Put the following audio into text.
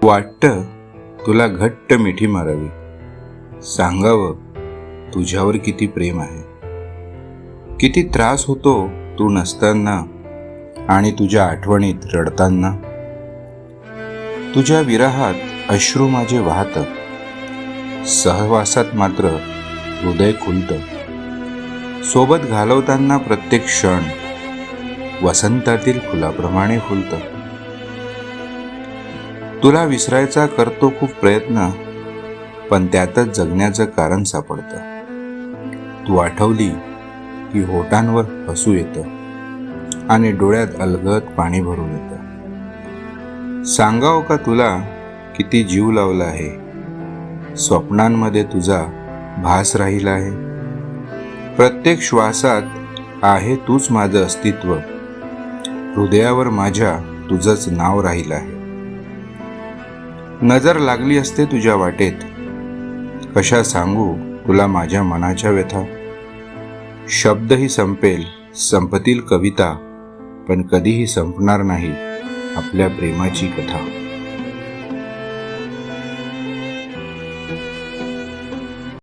वाटतं तुला घट्ट मिठी मारावी, सांगावं तुझ्यावर किती प्रेम आहे. किती त्रास होतो तू नसताना आणि तुझ्या आठवणीत रडताना. तुझ्या विरहात अश्रू माझे वाहत, सहवासात मात्र हृदय खुलतं. सोबत घालवताना प्रत्येक क्षण वसंतातील फुलाप्रमाणे फुलतं. तुला विसरायचा करतो खूप प्रयत्न, पण त्यातच जगण्याचं कारण सापडतं. तू आठवली की होठांवर हसू येतं आणि डोळ्यात अलगद पाणी भरून येतं. सांगावं का तुला किती जीव लावला आहे, स्वप्नांमध्ये तुझा भास राहिला आहे. प्रत्येक श्वासात आहे तूच माझं अस्तित्व, हृदयावर माझ्या तुझंच नाव राहिलं आहे. नजर लागली असते तुझ्या वाटेत, कशा सांगू तुला माझ्या मनाच्या व्यथा. शब्दही संपतील कविता, पण कधीही संपणार नाही आपल्या प्रेमाची कथा.